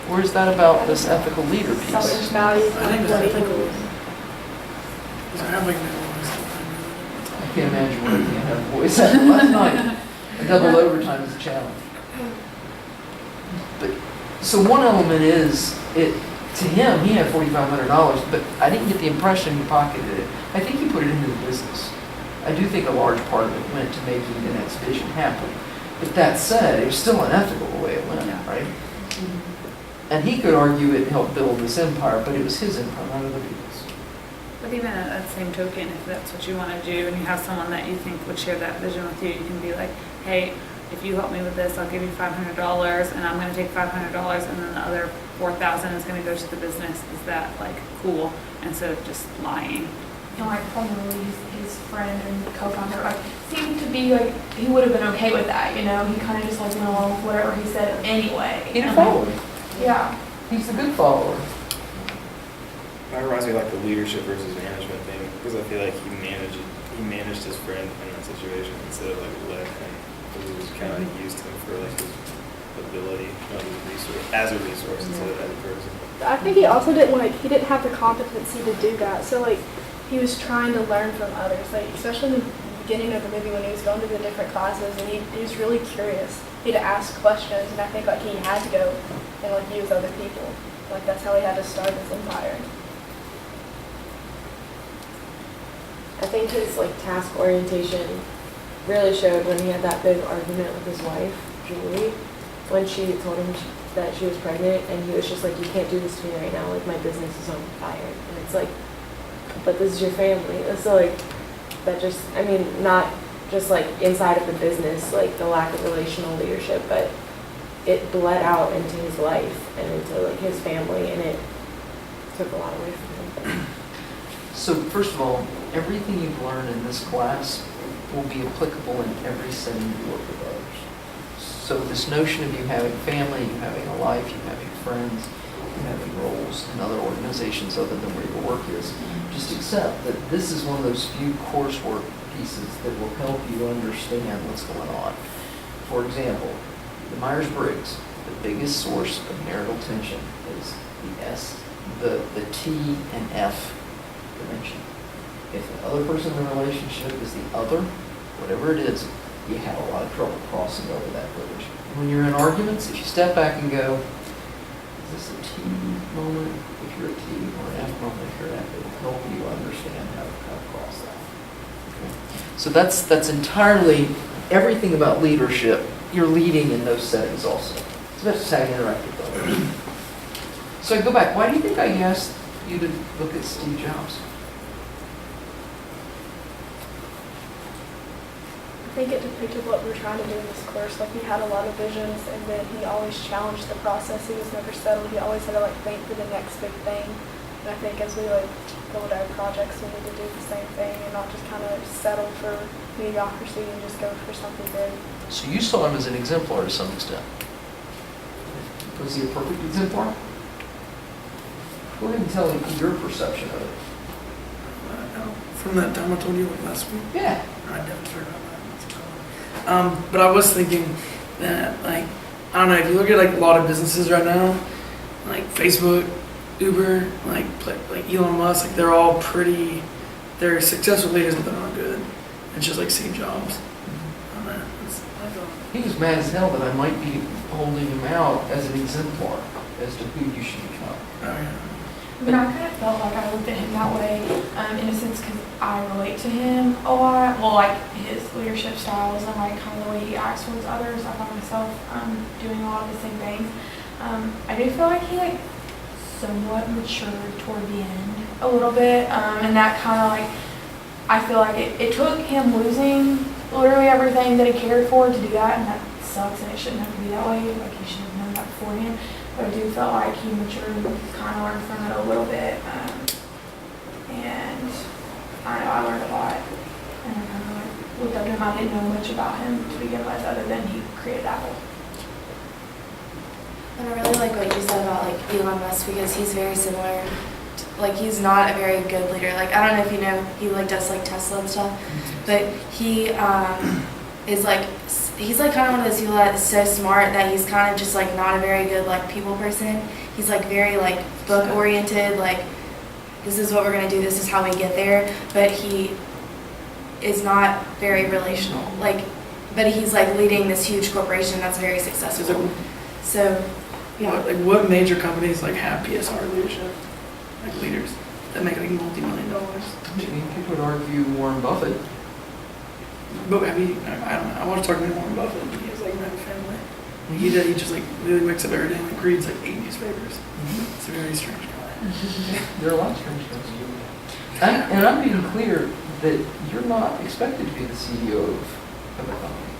or is that about this ethical leader piece? Selfish values. I think it's ethical. Because I have like no I can't imagine what I can't have voice after last night. A double overtime is a challenge. But so one element is it to him. He had $4,500, but I didn't get the impression he pocketed it. I think he put it into the business. I do think a large part of it went to making the next vision happen. But that said, it was still unethical the way it went, right? And he could argue it helped build this empire, but it was his empire, not other people's. But even at that same token, if that's what you want to do and you have someone that you think would share that vision with you, you can be like, hey, if you help me with this, I'll give you $500 and I'm going to take $500 and then the other $4,000 is going to go to the business. Is that like cool instead of just lying? And like probably his friend and co-founder like seemed to be like he would have been okay with that, you know. He kind of just like went along with whatever he said anyway. He followed. Yeah. He's a good follower. That reminds me of like the leadership versus management thing, because I feel like he managed his friend in that situation instead of like let him company was kind of used him for like his ability, as a resource instead of as a person. I think he also he didn't have the competency to do that. So like he was trying to learn from others, like especially in the beginning of the movie when he was going to the different classes, and he was really curious. He had to ask questions, and I think like he had to go and like use other people. Like that's how he had to start his empire. I think his like task orientation really showed when he had that big argument with his wife, Julie, when she told him that she was pregnant, and he was just like, "You can't do this to me right now. Like my business is on fire." And it's like, but this is your family. So like, that just, I mean, not just like inside of the business, like the lack of relational leadership, but it bled out into his life and into like his family, and it took a lot away from him. So first of all, everything you've learned in this class will be applicable in every setting you work with others. So this notion of you having family, you having a life, you having friends, you having roles in other organizations other than where your work is, just accept that this is one of those few coursework pieces that will help you understand what's going on. For example, the Myers-Briggs, the biggest source of marital tension is the T and F dimension. If the other person in the relationship is the other, whatever it is, you have a lot of trouble crossing over that bridge. When you're in arguments, if you step back and go, is this a T moment if you're a T, or an F moment if you're an F, it will help you understand how to cross that. Okay? So that's entirely everything about leadership. You're leading in those settings also. So that's just how you interact with others. So I go back. Why do you think I asked you to look at Steve Jobs? I think it depicted what we were trying to do in this course. Like he had a lot of visions, and then he always challenged the process. He was never settled. He always had to like think for the next big thing. And I think as we like build our projects, we need to do the same thing and not just kind of settle for mediocrity and just go for something big. So you saw him as an exemplar to some extent. Was he a perfect exemplar? Go ahead and tell me your perception of it. From that time I told you like last week. Yeah. I definitely forgot about that. But I was thinking that, like, I don't know, if you look at like a lot of businesses right now, like Facebook, Uber, like Elon Musk, like they're successful leaders, but they're not good. It's just like Steve Jobs. I don't know. He was mad as hell that I might be holding him out as an exemplar as to who you should become. Oh, yeah. I mean, I kind of felt like I looked at him that way, in a sense, because I relate to him a lot. Well, like his leadership styles and like kind of the way he acts towards others. I find myself doing a lot of the same things. I do feel like he like somewhat matured toward the end a little bit, and that kind of like I feel like it took him losing literally everything that he cared for to do that, and that sucks, and it shouldn't have to be that way. Like he should have known that beforehand. But I do feel like he matured and kind of learned from it a little bit. And I know I learned a lot. And I kind of like looked up to him. I didn't know much about him to begin with other than he created Apple. And I really like what you said about like Elon Musk because he's very similar. Like he's not a very good leader. Like I don't know if you know, he like does like Tesla and stuff, but he is like he's like kind of one of those people that is so smart that he's kind of just like not a very good like people person. He's like very like book oriented. Like this is what we're gonna do. This is how we get there. But he is not very relational. Like, but he's like leading this huge corporation that's very successful. So. Yeah. What major companies like have PSR leadership, like leaders that make like multi-million dollars? People would argue Warren Buffett. But I mean, I don't know. I want to talk to Warren Buffett. He has like no family. He just like literally wakes up every day and like reads like 8 newspapers. Mm-hmm. It's a very strange guy. There are a lot of strange things. And I'm being clear that you're not expected to be the CEO of a company.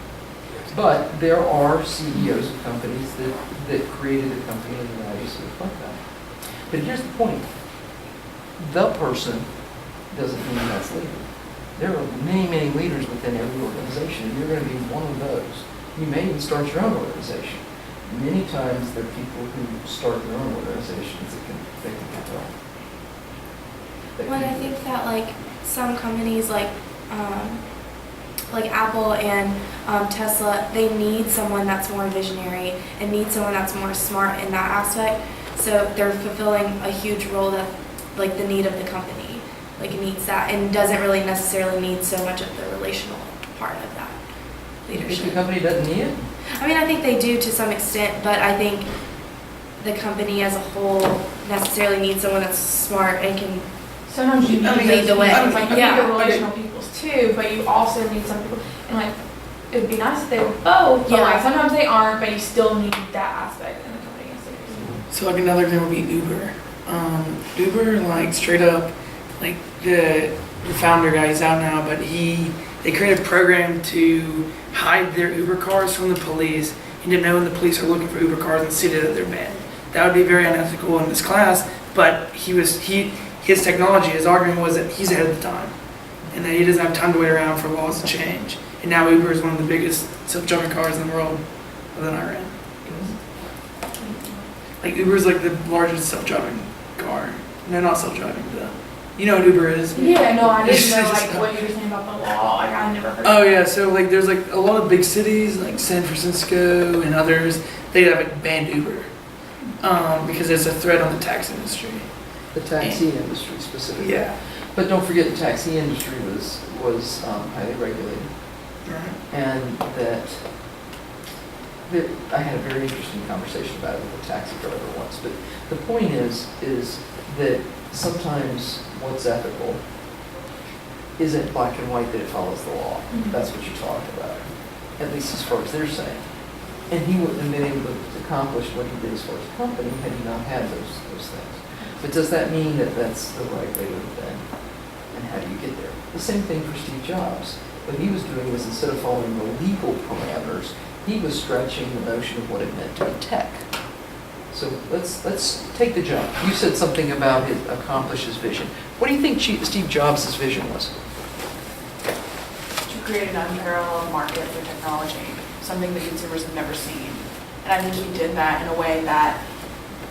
But there are CEOs of companies that created a company and the values reflect that. But here's the point. The person doesn't mean that's leader. There are many, many leaders within every organization, and you're going to be one of those. You may even start your own organization. Many times there are people who start their own organizations that can help. Well, I think that like some companies like like Apple and Tesla, they need someone that's more visionary and need someone that's more smart in that aspect. So they're fulfilling a huge role that, like, the need of the company, like, it needs that, and doesn't really necessarily need so much of the relational part of that You think the leadership. company doesn't need it? I mean, I think they do to some extent, but I think the company as a whole necessarily needs someone that's smart and can. Sometimes you need I mean, those lead the way. people. It's like you Yeah. need the relational peoples too, but you also need some people, and like, it would be nice if they were both, but Yeah. like, sometimes they aren't, but you still need that aspect in the company. So like another example would be Uber. Uber, like straight up, like the founder guy, he's out now, but they created a program to hide their Uber cars from the police and to know when the police are looking for Uber cars and see that they're banned. That would be very unethical in this class, but his technology, his argument was that he's ahead of the time and that he doesn't have time to wait around for laws to change. And now Uber is one of the biggest self-driving cars in the world, other than Iran. Like Uber's like the largest self-driving car. No, not self-driving. You know what Uber is? Yeah, no, I didn't know like what you were saying about the law. Like I never heard. Oh yeah, so like there's like a lot of big cities like San Francisco and others. They have like banned Uber because it's a threat on the taxi industry. The taxi industry specifically. Yeah. But don't forget, the taxi industry was highly regulated. Right. And that I had a very interesting conversation about it with a taxi driver once. But the point is that sometimes what's ethical isn't black and white, that it follows the law. That's what you talked about, at least as far as they're saying. And he wouldn't have been able to accomplish what he did as far as a company had he not had those things. But does that mean that that's the right way to have been? And how do you get there? The same thing for Steve Jobs. What he was doing was, instead of following the legal parameters, he was stretching the notion of what it meant to be tech. So let's take the jump. You said something about accomplish his vision. What do you think Steve Jobs' vision was? To create an unparalleled market for technology, something that consumers have never seen. And I think he did that in a way that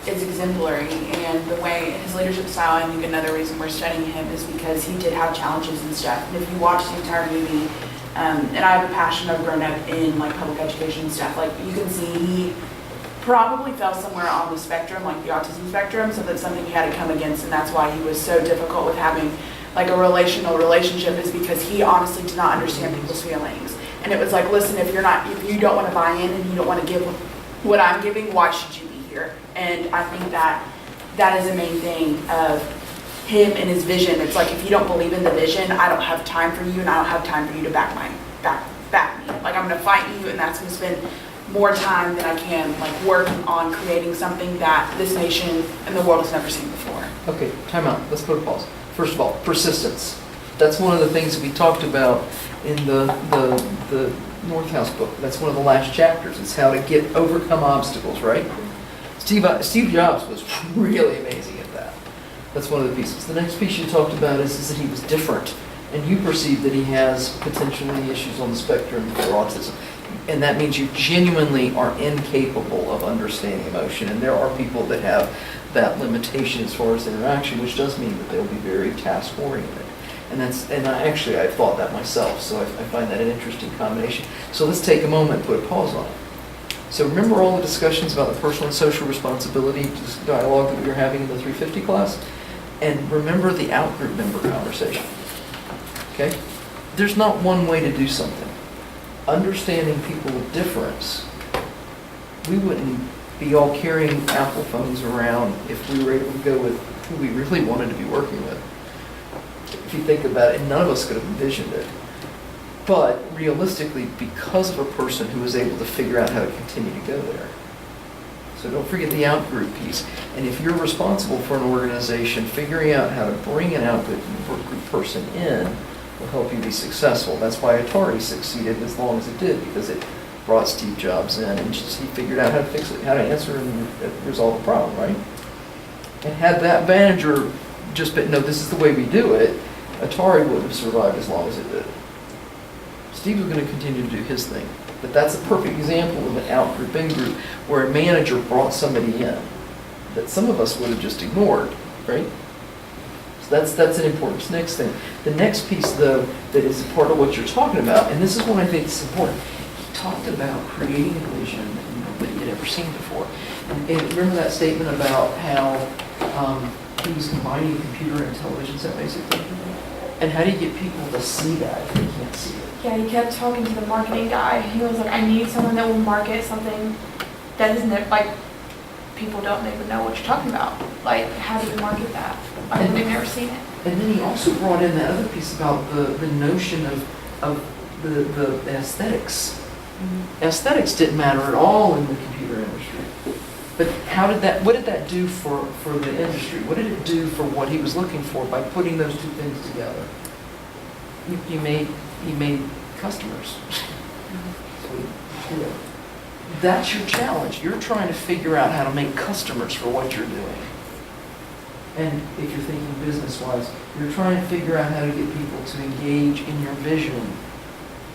is exemplary, and the way his leadership style, I think another reason we're studying him is because he did have challenges and stuff. And if you watch the entire movie, and I have a passion, I've grown up in like public education and stuff, like you can see he probably fell somewhere on the spectrum, like the autism spectrum, so that's something he had to come against, and that's why he was so difficult with having like a relationship, is because he honestly did not understand people's feelings. And it was like, listen, if you don't want to buy in and you don't want to give what I'm giving, why should you be here? And I think that is the main thing of him and his vision. It's like, if you don't believe in the vision, I don't have time for you, and I don't have time for you to back me. Like, I'm going to fight you, and that's going to spend more time than I can like working on creating something that this nation and the world has never seen before. Okay, time out. Let's put a pause. First of all, persistence. That's one of the things that we talked about in the Northhouse book. That's one of the last chapters. It's how to overcome obstacles, right? Steve Jobs was really amazing at that. That's one of the pieces. The next piece you talked about is that he was different, and you perceive that he has potentially issues on the spectrum for autism. And that means you genuinely are incapable of understanding emotion. And there are people that have that limitation as far as interaction, which does mean that they'll be very task-oriented. And I've thought that myself, so I find that an interesting combination. So let's take a moment and put a pause on it. So remember all the discussions about the personal and social responsibility dialogue that we were having in the 350 class? And remember the out-group member conversation. Okay? There's not one way to do something. Understanding people with difference, we wouldn't be all carrying Apple phones around if we were able to go with who we really wanted to be working with. If you think about it, none of us could have envisioned it. But realistically, because of a person who was able to figure out how to continue to go there. So don't forget the out-group piece. And if you're responsible for an organization, figuring out how to bring an out-group person in will help you be successful. That's why Atari succeeded as long as it did, because it brought Steve Jobs in and he figured out how to fix it, how to answer and resolve the problem, right? And had that manager just been, no, this is the way we do it, Atari wouldn't have survived as long as it did. Steve was going to continue to do his thing. But that's a perfect example of an out-group, in-group, where a manager brought somebody in that some of us would have just ignored, right? So that's an important next thing. The next piece, though, that is part of what you're talking about, and this is what I think is important. He talked about creating a vision that he had ever seen before. And remember that statement about how he was combining computer and television set, basically? And how do you get people to see that if they can't see it? Yeah, he kept talking to the marketing guy. He was like, I need someone that will market something that isn't like people don't even know what you're talking about. Like, how do you market that? They've never seen it. And then he also brought in that other piece about the notion of the aesthetics. Aesthetics didn't matter at all in the computer industry. But what did that do for the industry? What did it do for what he was looking for by putting those two things together? He made customers. So, that's your challenge. You're trying to figure out how to make customers for what you're doing. And if you're thinking business-wise, you're trying to figure out how to get people to engage in your vision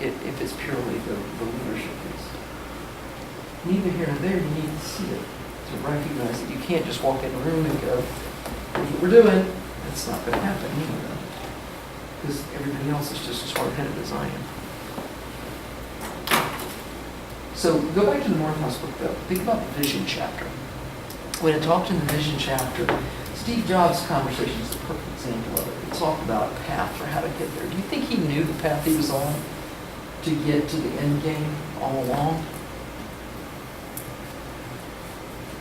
if it's purely the leadership piece. Neither here nor there, you need to see it, to recognize that you can't just walk in a room and go, here's what we're doing. That's not going to happen either. Because everybody else is just as hard-headed as I am. So go back to the Morehouse book, though. Think about the vision chapter. When it talked in the vision chapter, Steve Jobs' conversation is a perfect example of it. He talked about a path for how to get there. Do you think he knew the path he was on to get to the end game all along?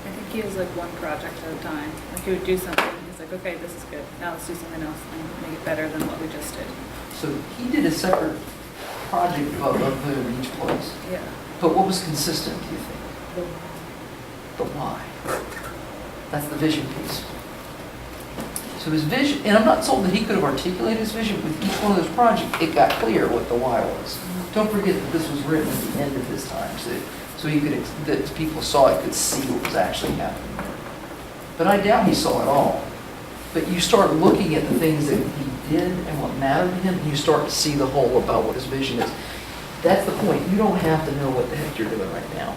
I think he was like one project at a time. Like he would do something, he's like, okay, this is good. Now let's do something else and make it better than what we just did. So he did a separate project of them each place. Yeah. But what was consistent, do you think? The why. That's the vision piece. So his vision, and I'm not told that he could have articulated his vision with each one of those projects. It got clear what the why was. Don't forget that this was written at the end of his time, so he could, that people saw it, could see what was actually happening there. But I doubt he saw it all. But you start looking at the things that he did and what mattered to him, and you start to see the whole about what his vision is. That's the point. You don't have to know what the heck you're doing right now.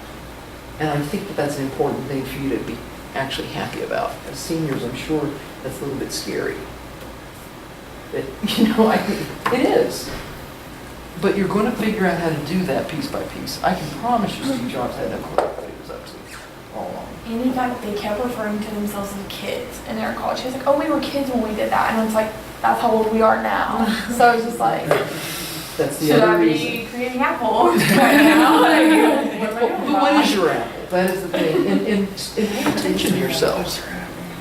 And I think that that's an important thing for you to be actually happy about. As seniors, I'm sure that's a little bit scary. That, I think it is. But you're going to figure out how to do that piece by piece. I can promise you Steve Jobs had no clue what he was up to all along. And they kept referring to themselves as kids in their college. He was like, oh, we were kids when we did that. And it's like, that's how old we are now. So it's just like, That's the should other I reason. be creating Apple right now? But what is your apple? That is the thing. And pay attention to yourselves.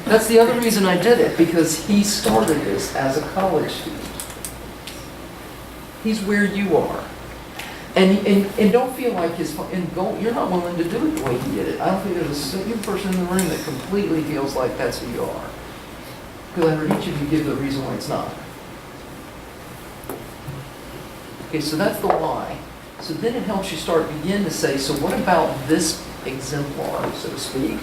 That's the other reason I did it, because he started this as a college student. He's where you are. And don't feel like you're not willing to do it the way he did it. I don't think there's a single person in the room that completely feels like that's who you are. Because I heard each of you give the reason why it's not. Okay, so that's the why. So then it helps you begin to say, so what about this exemplar, so to speak,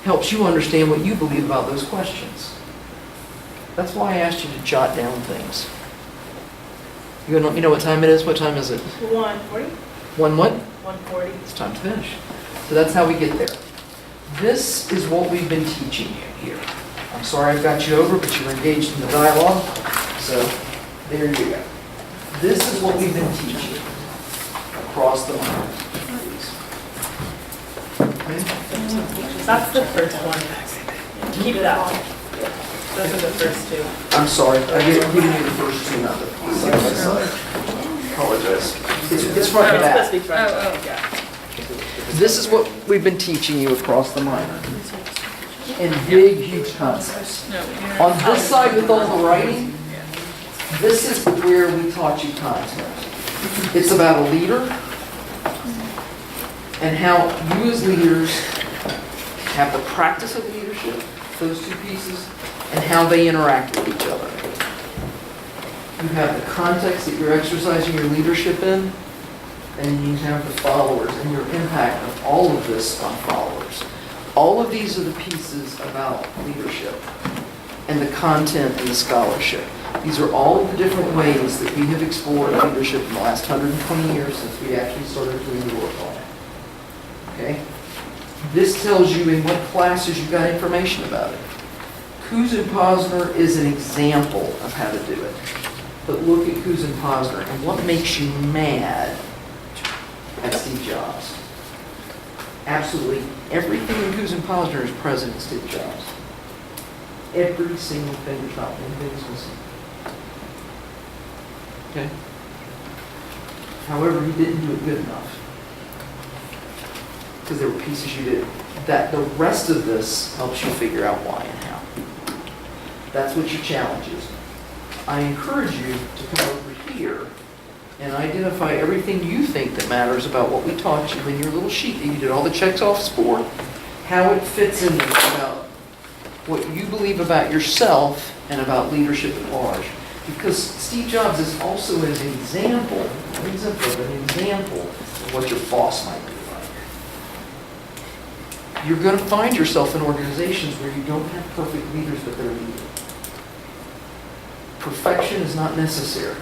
helps you understand what you believe about those questions. That's why I asked you to jot down things. You know what time it is? What time is it? 1:40. One what? 1:40. It's time to finish. So that's how we get there. This is what we've been teaching you here. I'm sorry I've got you over, but you're engaged in the dialogue. So there you go. This is what we've been teaching across the line. That's the first one. Keep it up. Those are the first two. I'm sorry, I gave you the first two, not the side by side. Apologize. It's front and back. Yeah. This is what we've been teaching you across the minor. In big, huge concepts. On this side with all the writing, this is where we taught you concepts. It's about a leader and how you as leaders have the practice of leadership, those two pieces, and how they interact with each other. You have the context that you're exercising your leadership in, and you have the followers and your impact of all of this on followers. All of these are the pieces about leadership and the content and the scholarship. These are all of the different ways that we have explored leadership in the last 120 years since we actually started doing the work on it. Okay? This tells you in what classes you got information about it. Kuz and Posner is an example of how to do it. But look at Kuz and Posner and what makes you mad at Steve Jobs. Absolutely everything in Kuz and Posner is present in Steve Jobs. Every single thing the top one thing is missing. Okay? However, he didn't do it good enough. Because there were pieces you did. That the rest of this helps you figure out why and how. That's what your challenge is. I encourage you to come over here and identify everything you think that matters about what we taught you in your little sheet that you did all the checks off for, how it fits in about what you believe about yourself and about leadership at large. Because Steve Jobs is also an example, not an exemplar, but an example of what your boss might be like. You're going to find yourself in organizations where you don't have perfect leaders, but they're leading. Perfection is not necessary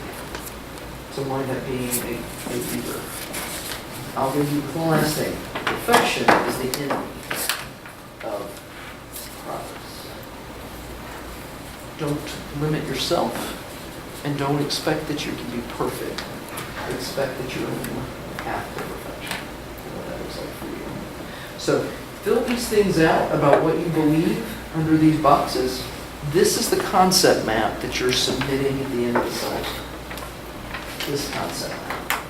to wind up being a leader. I'll give you the last thing. Perfection is the enemy of progress. Don't limit yourself, and don't expect that you can be perfect. Expect that you're on the path to perfection, and what that looks like for you. So fill these things out about what you believe under these boxes. This is the concept map that you're submitting at the end of the semester. This concept map.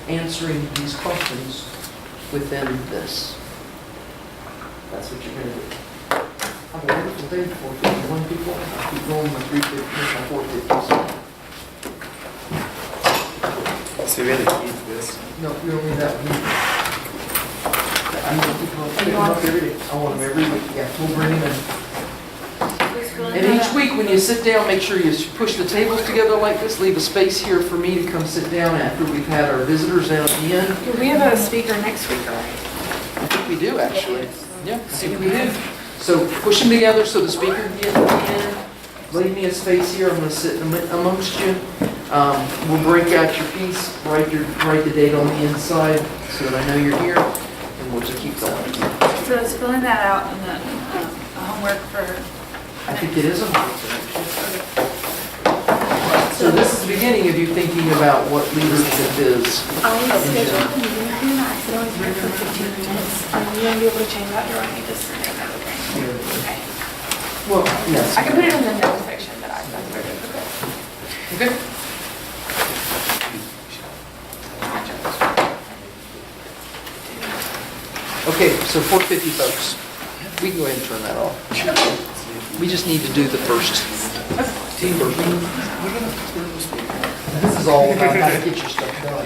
Answering these questions within this. That's what you're going to do. Have a wonderful day for 51 people. I'll keep rolling my 350 and my 450s. So we had to keep this. No, we only need that one. I'm going to pick them up every day. I want them every week. Yeah, we'll bring them in. And each week when you sit down, make sure you push the tables together like this. Leave a space here for me to come sit down after we've had our visitors down at the end. We have a speaker next week, right? I think we do, actually. Yeah, I think we do. So push them together so the speaker can get in. Leave me a space here. I'm going to sit amongst you. We'll break out your piece, write the date on the inside so that I know you're here, and we'll just keep going. So it's filling that out and then homework for. I think it is a homework. So this is the beginning of you thinking about what leadership is. I will schedule a meeting with you, I said I was here for 15 minutes. Are you gonna be able to change that, or I need to send it another thing? Okay. Well, yes. I can put it in the notes section that I got rid of. Okay. Okay, so 450 folks. We can go ahead and turn that off. We just need to do the first team version. This is all about how to get your stuff done.